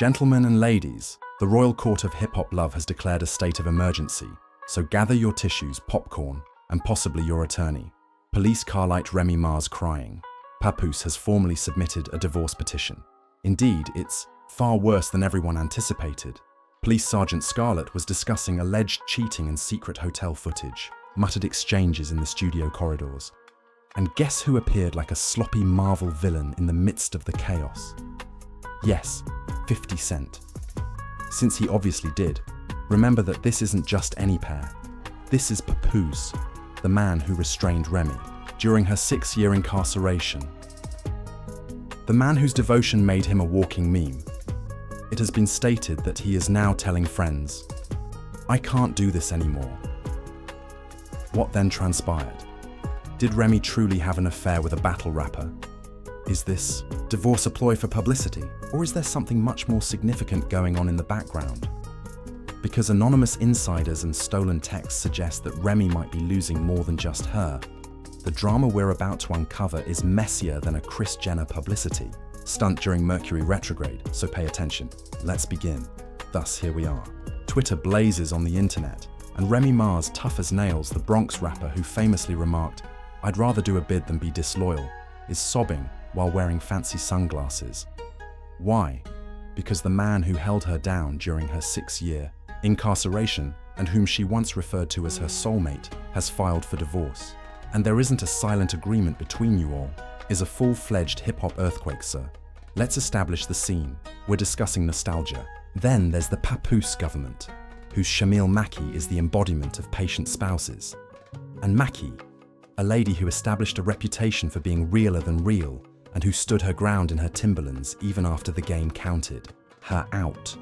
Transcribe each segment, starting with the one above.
Gentlemen and ladies, the Royal Court of Hip Hop Love has declared a state of emergency, so gather your tissues, popcorn, and possibly your attorney. Police Carlite Remy Mars crying. Papoose has formally submitted a divorce petition. Indeed, it's far worse than everyone anticipated. Police Sergeant Scarlett was discussing alleged cheating and secret hotel footage, muttered exchanges in the studio corridors. And guess who appeared like a sloppy Marvel villain in the midst of the chaos? Yes, 50 Cent. Since he obviously did, remember that this isn't just any pair. This is Papoose, the man who restrained Remy during her 6-year incarceration. The man whose devotion made him a walking meme. It has been stated that he is now telling friends, "I can't do this anymore." What then transpired? Did Remy truly have an affair with a battle rapper? Is this divorce a ploy for publicity, or is there something much more significant going on in the background? Because anonymous insiders and stolen texts suggest that Remy might be losing more than just her, the drama we're about to uncover is messier than a Kris Jenner publicity stunt during Mercury retrograde, so pay attention. Let's begin. Thus, here we are. Twitter blazes on the internet, and Remy Mars, tough as nails, the Bronx rapper who famously remarked, "I'd rather do a bid than be disloyal," is sobbing while wearing fancy sunglasses. Why? Because the man who held her down during her 6-year incarceration, and whom she once referred to as her soulmate, has filed for divorce. And there isn't a silent agreement between you all. Is a full-fledged hip-hop earthquake, sir. Let's establish the scene. We're discussing nostalgia. Then there's the Papoose government, whose Shamil Maki is the embodiment of patient spouses. And Maki, a lady who established a reputation for being realer than real, and who stood her ground in her Timberlands even after the game counted her out.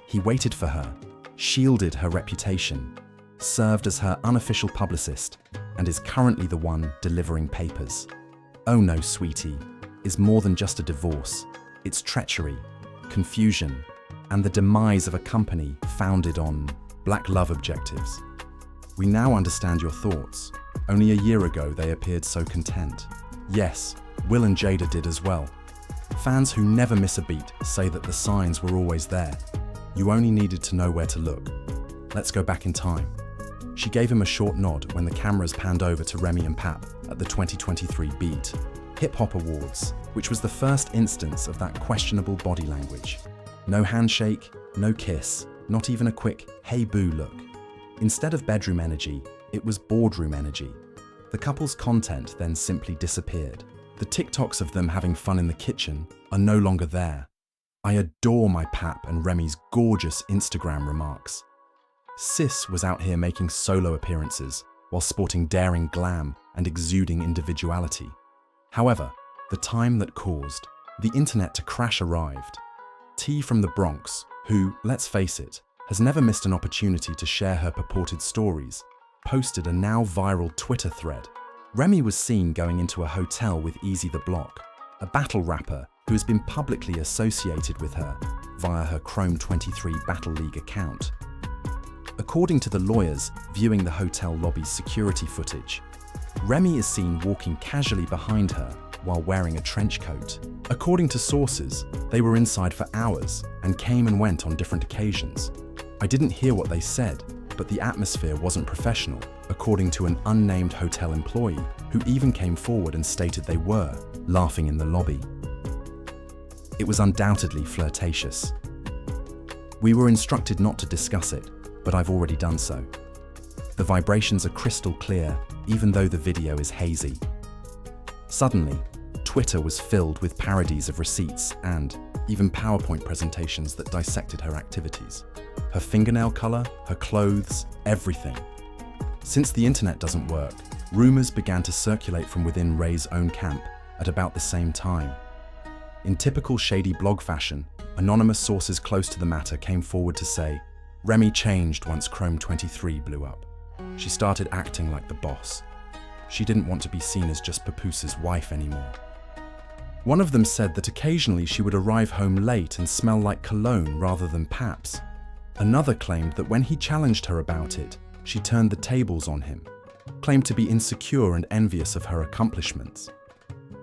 He waited for her, shielded her reputation, served as her unofficial publicist, and is currently the one delivering papers. Oh no, sweetie, is more than just a divorce. It's treachery, confusion, and the demise of a company founded on black love objectives. We now understand your thoughts. Only a year ago they appeared so content. Yes, Will and Jada did as well. Fans who never miss a beat say that the signs were always there. You only needed to know where to look. Let's go back in time. She gave him a short nod when the cameras panned over to Remy and Pap at the 2023 Beat Hip Hop Awards, which was the first instance of that questionable body language. No handshake, no kiss, not even a quick "hey boo" look. Instead of bedroom energy, it was boardroom energy. The couple's content then simply disappeared. The TikToks of them having fun in the kitchen are no longer there. I adore my Pap and Remy's gorgeous Instagram remarks. Sis was out here making solo appearances while sporting daring glam and exuding individuality. However, the time that caused the internet to crash arrived. T from the Bronx, who, let's face it, has never missed an opportunity to share her purported stories, posted a now viral Twitter thread. Remy was seen going into a hotel with Easy the Block, a battle rapper who has been publicly associated with her via her Chrome 23 Battle League account. According to the lawyers viewing the hotel lobby's security footage, Remy is seen walking casually behind her while wearing a trench coat. According to sources, they were inside for hours and came and went on different occasions. I didn't hear what they said, but the atmosphere wasn't professional, according to an unnamed hotel employee who even came forward and stated they were laughing in the lobby. It was undoubtedly flirtatious. We were instructed not to discuss it, but I've already done so. The vibrations are crystal clear, even though the video is hazy. Suddenly, Twitter was filled with parodies of receipts and even PowerPoint presentations that dissected her activities. Her fingernail color, her clothes, everything. Since the internet doesn't work, rumors began to circulate from within Ray's own camp at about the same time. In typical shady blog fashion, anonymous sources close to the matter came forward to say, Remy changed once Chrome 23 blew up. She started acting like the boss. She didn't want to be seen as just Papoose's wife anymore. One of them said that occasionally she would arrive home late and smell like cologne rather than Paps. Another claimed that when he challenged her about it, she turned the tables on him, claimed to be insecure and envious of her accomplishments.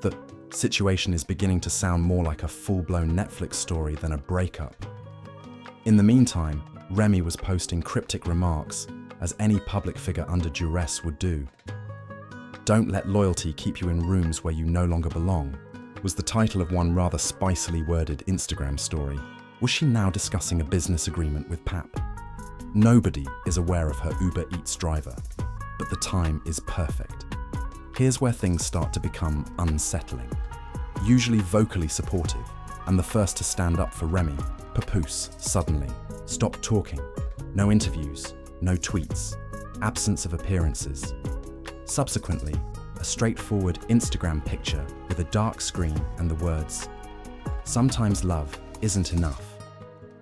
The Situation is beginning to sound more like a full-blown Netflix story than a breakup. In the meantime, Remy was posting cryptic remarks, as any public figure under duress would do. "Don't let loyalty keep you in rooms where you no longer belong," was the title of one rather spicily worded Instagram story. Was she now discussing a business agreement with Pap? Nobody is aware of her Uber Eats driver, but the time is perfect. Here's where things start to become unsettling. Usually vocally supportive, and the first to stand up for Remy, Papoose suddenly stopped talking. No interviews, no tweets, absence of appearances. Subsequently, a straightforward Instagram picture with a dark screen and the words, "Sometimes love isn't enough.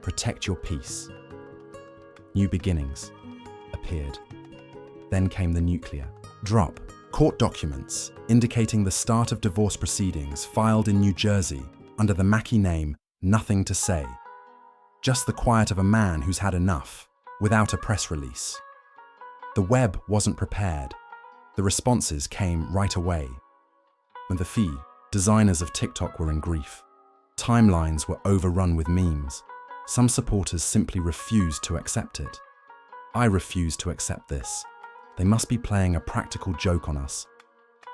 Protect your peace." New beginnings appeared. Then came the nuclear drop. Court documents indicating the start of divorce proceedings filed in New Jersey under the Mackie name Nothing to Say. Just the quiet of a man who's had enough, without a press release. The web wasn't prepared. The responses came right away. When the fee, designers of TikTok were in grief. Timelines were overrun with memes. Some supporters simply refused to accept it. I refuse to accept this. They must be playing a practical joke on us.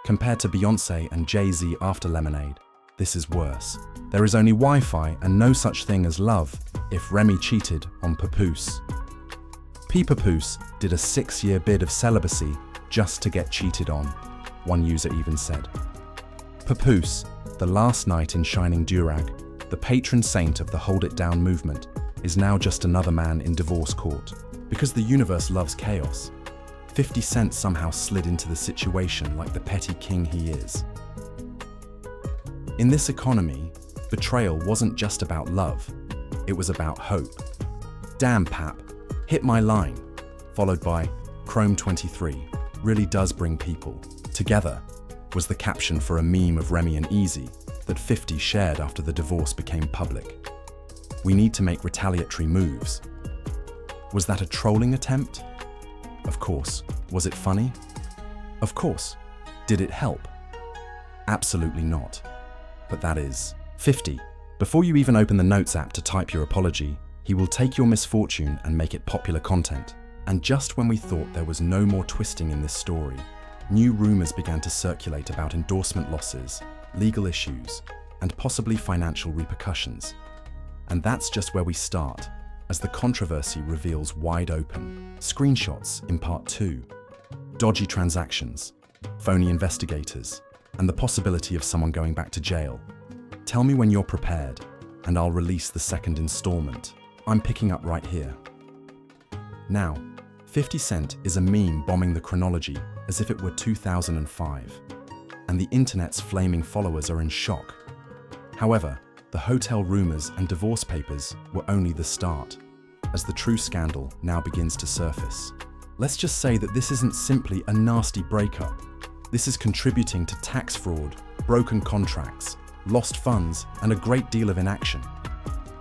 Compared to Beyoncé and Jay-Z after Lemonade, this is worse. There is only Wi-Fi and no such thing as love if Remy cheated on Papoose. Papoose did a 6-year bid of celibacy just to get cheated on, one user even said. Papoose, the last knight in shining durag, the patron saint of the Hold It Down movement, is now just another man in divorce court. Because the universe loves chaos, 50 Cent somehow slid into the situation like the petty king he is. In this economy, betrayal wasn't just about love, it was about hope. "Damn, Pap, hit my line," followed by "Chrome 23 really does bring people together," was the caption for a meme of Remy and Easy that 50 shared after the divorce became public. "We need to make retaliatory moves." Was that a trolling attempt? Of course. Was it funny? Of course. Did it help? Absolutely not. But that is 50. Before you even open the Notes app to type your apology, he will take your misfortune and make it popular content. And just when we thought there was no more twisting in this story, new rumors began to circulate about endorsement losses, legal issues, and possibly financial repercussions. And that's just where we start, as the controversy reveals wide open. Screenshots in part 2, dodgy transactions, phony investigators, and the possibility of someone going back to jail. Tell me when you're prepared, and I'll release the second installment. I'm picking up right here. Now, 50 Cent is a meme bombing the chronology as if it were 2005, and the internet's flaming followers are in shock. However, the hotel rumors and divorce papers were only the start, as the true scandal now begins to surface. Let's just say that this isn't simply a nasty breakup. This is contributing to tax fraud, broken contracts, lost funds, and a great deal of inaction.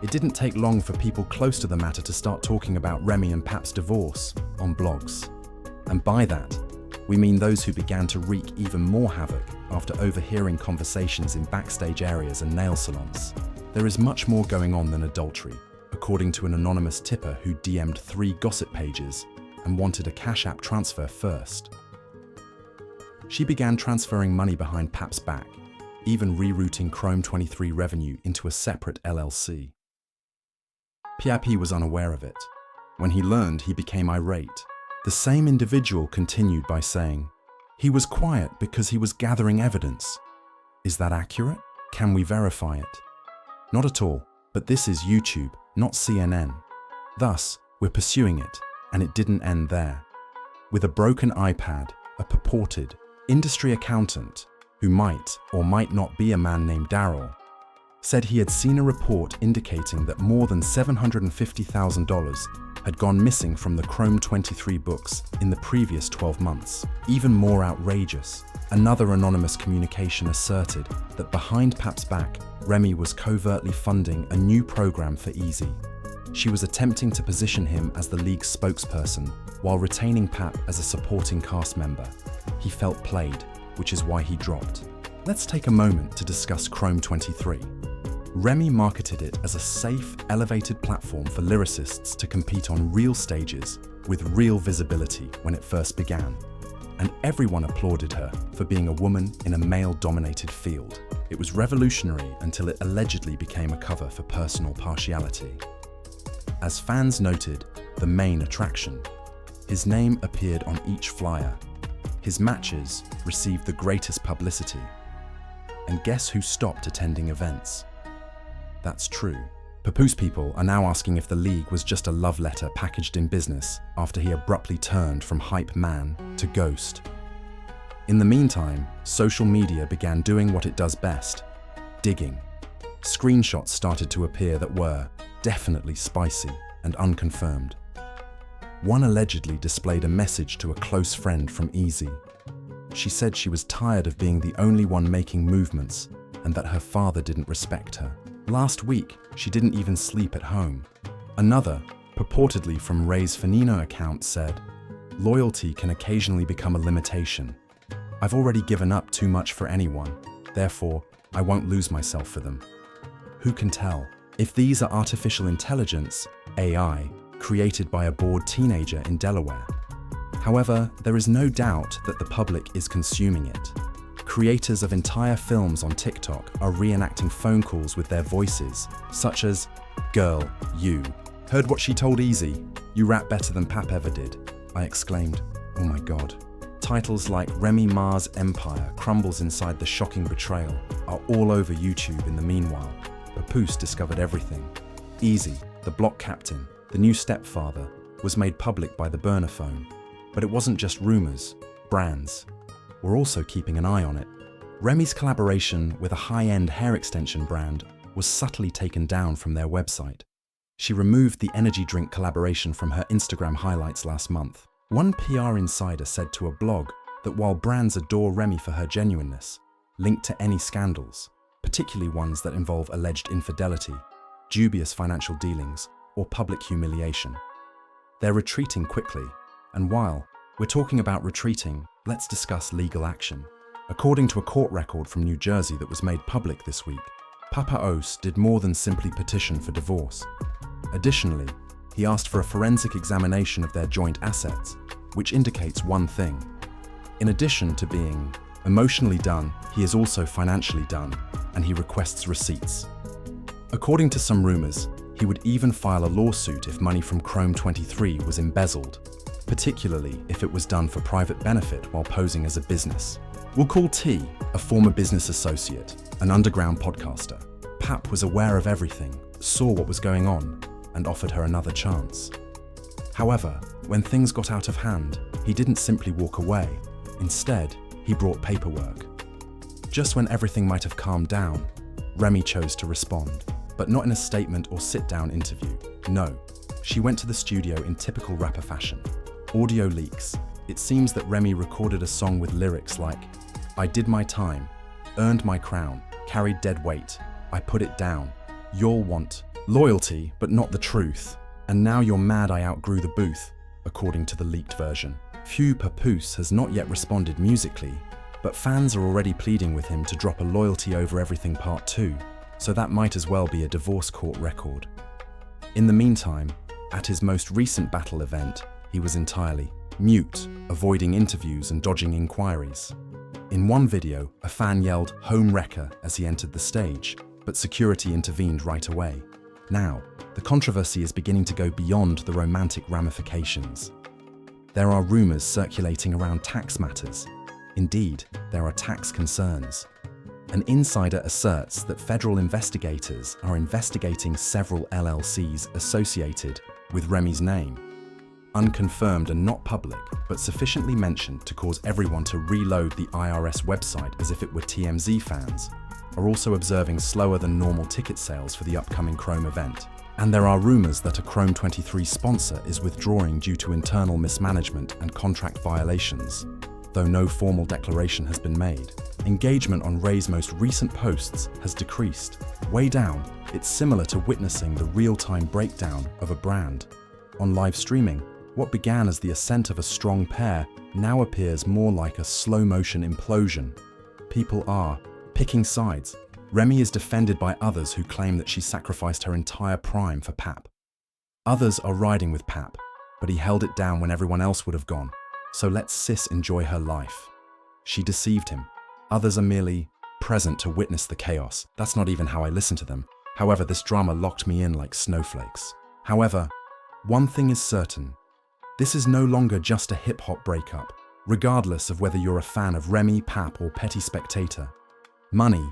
It didn't take long for people close to the matter to start talking about Remy and Pap's divorce on blogs. And by that, we mean those who began to wreak even more havoc after overhearing conversations in backstage areas and nail salons. There is much more going on than adultery, according to an anonymous tipper who DM'd 3 gossip pages and wanted a Cash App transfer first. She began transferring money behind Pap's back, even rerouting Chrome 23 revenue into a separate LLC. Pap was unaware of it. When he learned, he became irate. The same individual continued by saying, "He was quiet because he was gathering evidence." Is that accurate? Can we verify it? Not at all, but this is YouTube, not CNN. Thus, we're pursuing it, and it didn't end there. With a broken iPad, a purported industry accountant, who might or might not be a man named Daryl, said he had seen a report indicating that more than $750,000 had gone missing from the Chrome 23 books in the previous 12 months. Even more outrageous, another anonymous communication asserted that behind Pap's back, Remy was covertly funding a new program for Easy. She was attempting to position him as the league's spokesperson while retaining Pap as a supporting cast member. He felt played, which is why he dropped. Let's take a moment to discuss Chrome 23. Remy marketed it as a safe, elevated platform for lyricists to compete on real stages with real visibility when it first began. And everyone applauded her for being a woman in a male-dominated field. It was revolutionary until it allegedly became a cover for personal partiality. As fans noted, the main attraction. His name appeared on each flyer. His matches received the greatest publicity. And guess who stopped attending events? That's true. Papoose people are now asking if the league was just a love letter packaged in business after he abruptly turned from hype man to ghost. In the meantime, social media began doing what it does best, digging. Screenshots started to appear that were definitely spicy and unconfirmed. One allegedly displayed a message to a close friend from Easy. She said she was tired of being the only one making movements and that her father didn't respect her. Last week, she didn't even sleep at home. Another, purportedly from Ray's Fanino account, said, "Loyalty can occasionally become a limitation. I've already given up too much for anyone, therefore, I won't lose myself for them." Who can tell? If these are artificial intelligence, AI, created by a bored teenager in Delaware. However, there is no doubt that the public is consuming it. Creators of entire films on TikTok are reenacting phone calls with their voices, such as, "Girl, you. Heard what she told Easy? You rap better than Pap ever did." I exclaimed, "Oh my God." Titles like Remy Ma's empire crumbles inside the shocking betrayal are all over YouTube in the meanwhile. Papoose discovered everything. Easy, the block captain, the new stepfather, was made public by the burner phone. But it wasn't just rumors, brands were also keeping an eye on it. Remy's collaboration with a high-end hair extension brand was subtly taken down from their website. She removed the energy drink collaboration from her Instagram highlights last month. One PR insider said to a blog that while brands adore Remy for her genuineness, linked to any scandals, particularly ones that involve alleged infidelity, dubious financial dealings, or public humiliation, they're retreating quickly. And while we're talking about retreating, let's discuss legal action. According to a court record from New Jersey that was made public this week, Papoose did more than simply petition for divorce. Additionally, he asked for a forensic examination of their joint assets, which indicates one thing. In addition to being emotionally done, he is also financially done, and he requests receipts. According to some rumors, he would even file a lawsuit if money from Chrome 23 was embezzled, particularly if it was done for private benefit while posing as a business. We'll call T, a former business associate, an underground podcaster. Pap was aware of everything, saw what was going on, and offered her another chance. However, when things got out of hand, he didn't simply walk away. Instead, he brought paperwork. Just when everything might have calmed down, Remy chose to respond, but not in a statement or sit-down interview. No, she went to the studio in typical rapper fashion. Audio leaks. It seems that Remy recorded a song with lyrics like, "I did my time, earned my crown, carried dead weight, I put it down. You'll want loyalty, but not the truth. And now you're mad I outgrew the booth," according to the leaked version. Papoose has not yet responded musically, but fans are already pleading with him to drop a Loyalty Over Everything Part 2, so that might as well be a divorce court record. In the meantime, at his most recent battle event, he was entirely mute, avoiding interviews and dodging inquiries. In one video, a fan yelled "Home Wrecker" as he entered the stage, but security intervened right away. Now, the controversy is beginning to go beyond the romantic ramifications. There are rumors circulating around tax matters. Indeed, there are tax concerns. An insider asserts that federal investigators are investigating several LLCs associated with Remy's name. Unconfirmed and not public, but sufficiently mentioned to cause everyone to reload the IRS website as if it were TMZ fans, are also observing slower than normal ticket sales for the upcoming Chrome event. And there are rumors that a Chrome 23 sponsor is withdrawing due to internal mismanagement and contract violations, though no formal declaration has been made. Engagement on Ray's most recent posts has decreased. Way down, it's similar to witnessing the real-time breakdown of a brand. On live streaming, what began as the ascent of a strong pair now appears more like a slow-motion implosion. People are Picking sides, Remy is defended by others who claim that she sacrificed her entire prime for Pap. Others are riding with Pap, but he held it down when everyone else would have gone, so let Sis enjoy her life. She deceived him. Others are merely present to witness the chaos. That's not even how I listen to them. However, this drama locked me in like snowflakes. However, one thing is certain. This is no longer just a hip-hop breakup, regardless of whether you're a fan of Remy, Pap, or petty spectator. Money,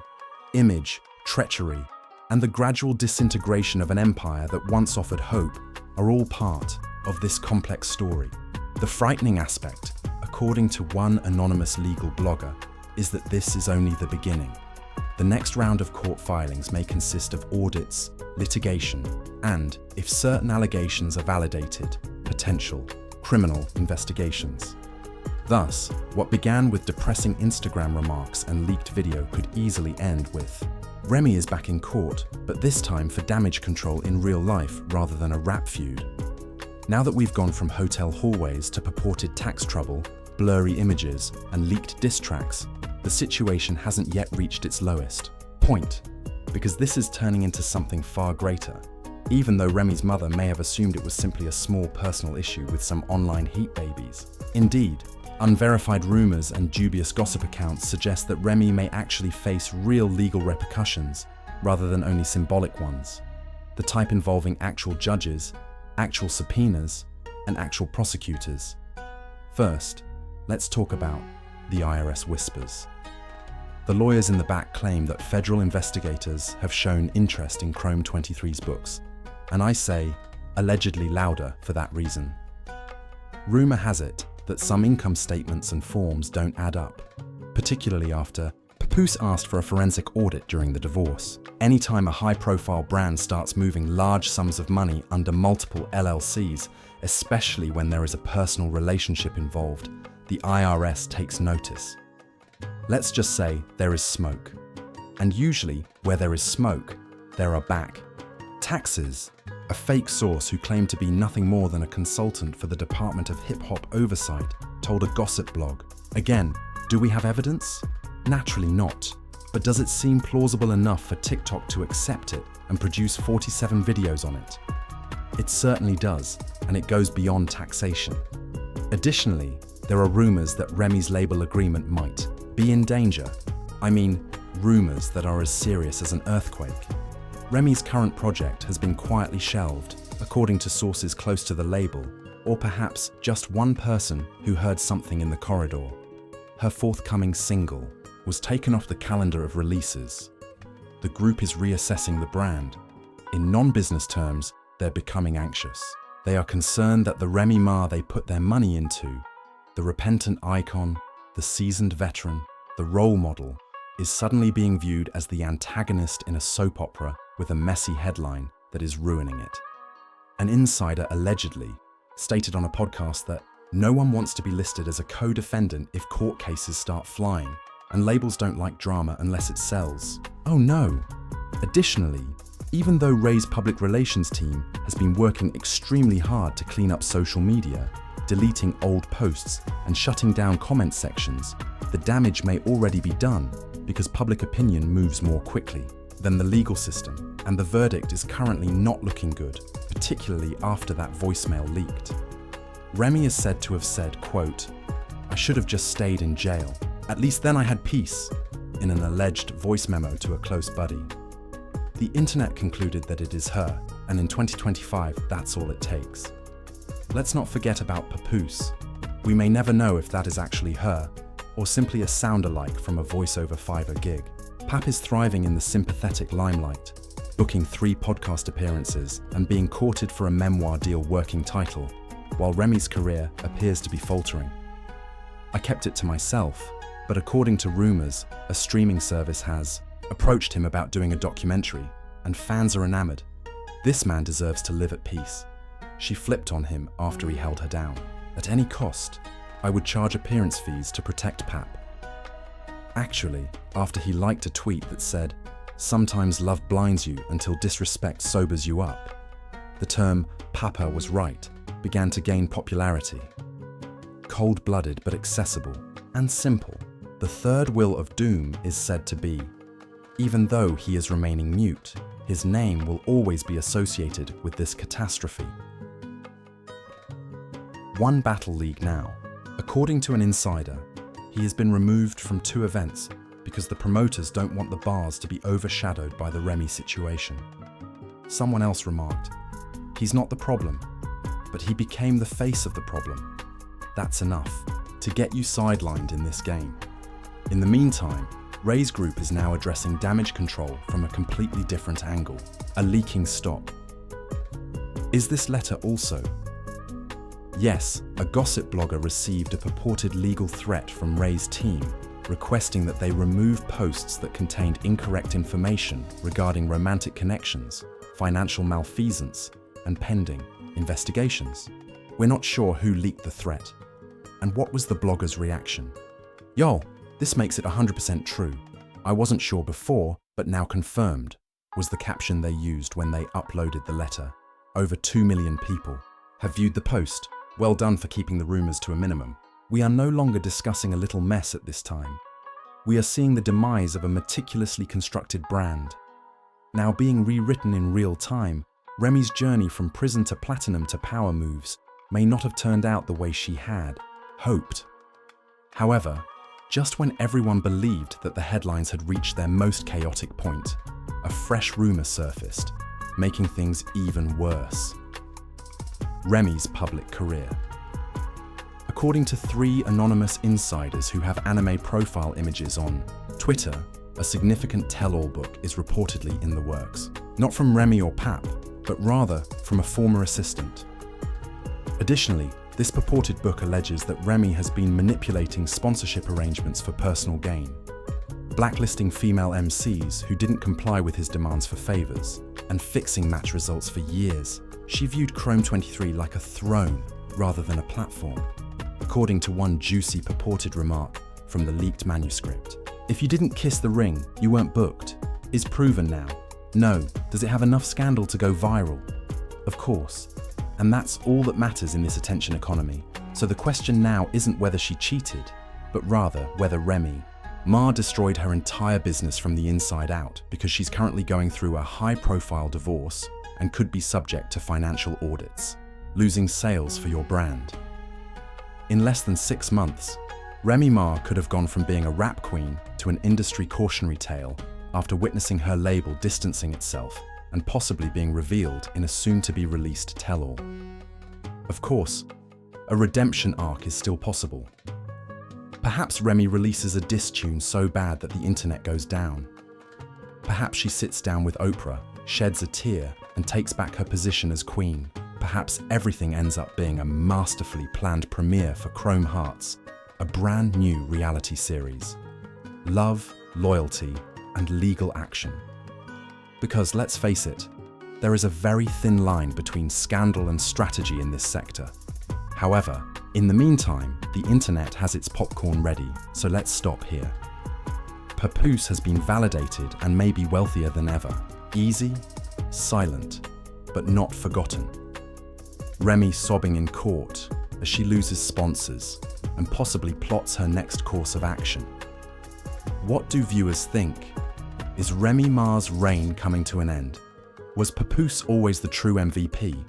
image, treachery, and the gradual disintegration of an empire that once offered hope are all part of this complex story. The frightening aspect, according to one anonymous legal blogger, is that this is only the beginning. The next round of court filings may consist of audits, litigation, and, if certain allegations are validated, potential criminal investigations. Thus, what began with depressing Instagram remarks and leaked video could easily end with Remy is back in court, but this time for damage control in real life rather than a rap feud. Now that we've gone from hotel hallways to purported tax trouble, blurry images, and leaked diss tracks, the situation hasn't yet reached its lowest point, because this is turning into something far greater. Even though Remy's mother may have assumed it was simply a small personal issue with some online heat babies. Indeed, unverified rumors and dubious gossip accounts suggest that Remy may actually face real legal repercussions rather than only symbolic ones, the type involving actual judges, actual subpoenas, and actual prosecutors. First, let's talk about the IRS whispers. The lawyers in the back claim that federal investigators have shown interest in Chrome 23's books, and I say allegedly louder for that reason. Rumor has it that some income statements and forms don't add up, particularly after Papoose asked for a forensic audit during the divorce. Anytime a high-profile brand starts moving large sums of money under multiple LLCs, especially when there is a personal relationship involved, the IRS takes notice. Let's just say there is smoke. And usually, where there is smoke, there are back taxes. A fake source who claimed to be nothing more than a consultant for the Department of Hip-Hop Oversight told a gossip blog. Again, do we have evidence? Naturally not. But does it seem plausible enough for TikTok to accept it and produce 47 videos on it? It certainly does, and it goes beyond taxation. Additionally, there are rumors that Remy's label agreement might be in danger. I mean, rumors that are as serious as an earthquake. Remy's current project has been quietly shelved, according to sources close to the label, or perhaps just one person who heard something in the corridor. Her forthcoming single was taken off the calendar of releases. The group is reassessing the brand. In non-business terms, they're becoming anxious. They are concerned that the Remy Ma they put their money into, the repentant icon, the seasoned veteran, the role model, is suddenly being viewed as the antagonist in a soap opera with a messy headline that is ruining it. An insider allegedly stated on a podcast that no one wants to be listed as a co-defendant if court cases start flying, and labels don't like drama unless it sells. Oh no! Additionally, even though Ray's public relations team has been working extremely hard to clean up social media, deleting old posts and shutting down comment sections, the damage may already be done because public opinion moves more quickly than the legal system, and the verdict is currently not looking good, particularly after that voicemail leaked. Remy is said to have said, quote, "I should have just stayed in jail. At least then I had peace," in an alleged voice memo to a close buddy. The internet concluded that it is her, and in 2025, that's all it takes. Let's not forget about Papoose. We may never know if that is actually her, or simply a sound-alike from a voiceover Fiverr gig. Pap is thriving in the sympathetic limelight, booking 3 podcast appearances and being courted for a memoir deal working title, while Remy's career appears to be faltering. I kept it to myself, but according to rumors, a streaming service has approached him about doing a documentary, and fans are enamored. This man deserves to live at peace. She flipped on him after he held her down. At any cost, I would charge appearance fees to protect Pap. Actually, after he liked a tweet that said, "Sometimes love blinds you until disrespect sobers you up," the term "Papa was right" began to gain popularity. Cold-blooded but accessible and simple, the third will of doom is said to be Even though he is remaining mute, his name will always be associated with this catastrophe. One Battle League now. According to an insider, he has been removed from 2 events because the promoters don't want the bars to be overshadowed by the Remy situation. Someone else remarked, "He's not the problem, but he became the face of the problem. That's enough to get you sidelined in this game." In the meantime, Ray's group is now addressing damage control from a completely different angle, a leaking stop. Is this letter also? Yes, a gossip blogger received a purported legal threat from Ray's team, requesting that they remove posts that contained incorrect information regarding romantic connections, financial malfeasance, and pending investigations. We're not sure who leaked the threat. And what was the blogger's reaction? "Yo, this makes it 100% true. I wasn't sure before, but now confirmed," was the caption they used when they uploaded the letter. Over 2 million people have viewed the post. Well done for keeping the rumors to a minimum. We are no longer discussing a little mess at this time. We are seeing the demise of a meticulously constructed brand. Now being rewritten in real time, Remy's journey from prison to platinum to power moves may not have turned out the way she had hoped. However, just when everyone believed that the headlines had reached their most chaotic point, a fresh rumor surfaced, making things even worse. Remy's public career. According to 3 anonymous insiders who have anime profile images on Twitter, a significant tell-all book is reportedly in the works. Not from Remy or Pap, but rather from a former assistant. Additionally, this purported book alleges that Remy has been manipulating sponsorship arrangements for personal gain, blacklisting female MCs who didn't comply with his demands for favors, and fixing match results for years. She viewed Chrome 23 like a throne rather than a platform, according to one juicy purported remark from the leaked manuscript. "If you didn't kiss the ring, you weren't booked. Is proven now. No, does it have enough scandal to go viral? Of course. And that's all that matters in this attention economy. So the question now isn't whether she cheated, but rather whether Remy Ma destroyed her entire business from the inside out because she's currently going through a high-profile divorce and could be subject to financial audits, losing sales for your brand. In less than 6 months, Remy Ma could have gone from being a rap queen to an industry cautionary tale after witnessing her label distancing itself and possibly being revealed in a soon-to-be-released tell-all. Of course, a redemption arc is still possible. Perhaps Remy releases a diss tune so bad that the internet goes down. Perhaps she sits down with Oprah, sheds a tear, and takes back her position as queen. Perhaps everything ends up being a masterfully planned premiere for Chrome Hearts, a brand new reality series. Love, loyalty, and legal action. Because let's face it, there is a very thin line between scandal and strategy in this sector. However, in the meantime, the internet has its popcorn ready, so let's stop here. Papoose has been validated and may be wealthier than ever. Easy, silent, but not forgotten. Remy sobbing in court as she loses sponsors and possibly plots her next course of action. What do viewers think? Is Remy Ma's reign coming to an end? Was Papoose always the true MVP?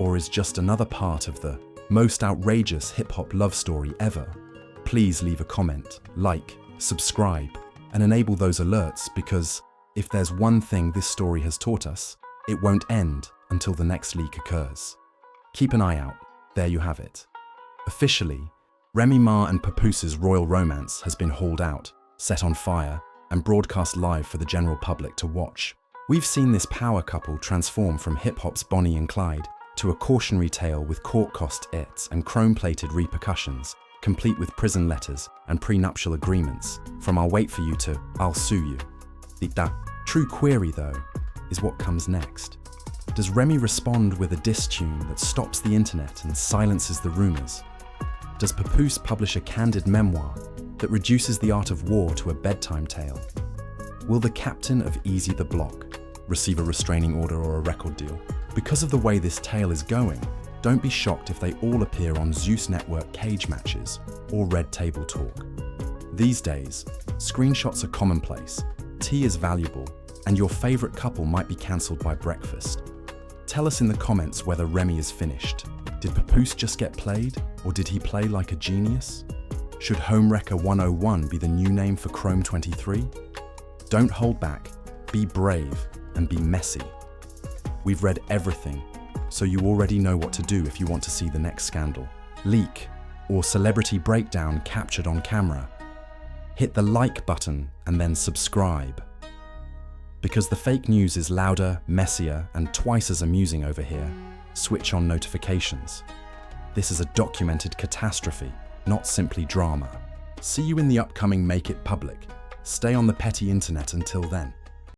Or is just another part of the most outrageous hip-hop love story ever? Please leave a comment, like, subscribe, and enable those alerts because if there's one thing this story has taught us, it won't end until the next leak occurs. Keep an eye out. There you have it. Officially, Remy Ma and Papoose's royal romance has been hauled out, set on fire, and broadcast live for the general public to watch. We've seen this power couple transform from hip-hop's Bonnie and Clyde to a cautionary tale with court-cost its and chrome-plated repercussions, complete with prison letters and prenuptial agreements, from "I'll wait for you" to "I'll sue you." The true query, though, is what comes next. Does Remy respond with a diss tune that stops the internet and silences the rumors? Does Papoose publish a candid memoir that reduces the art of war to a bedtime tale? Will the captain of Easy the Block receive a restraining order or a record deal? Because of the way this tale is going, don't be shocked if they all appear on Zeus Network cage matches or Red Table Talk. These days, screenshots are commonplace, tea is valuable, and your favorite couple might be cancelled by breakfast. Tell us in the comments whether Remy is finished. Did Papoose just get played, or did he play like a genius? Should Homewrecker 101 be the new name for Chrome 23? Don't hold back, be brave, and be messy. We've read everything, so you already know what to do if you want to see the next scandal, leak, or celebrity breakdown captured on camera. Hit the like button and then subscribe. Because the fake news is louder, messier, and twice as amusing over here, switch on notifications. This is a documented catastrophe, not simply drama. See you in the upcoming Make It Public. Stay on the petty internet until then.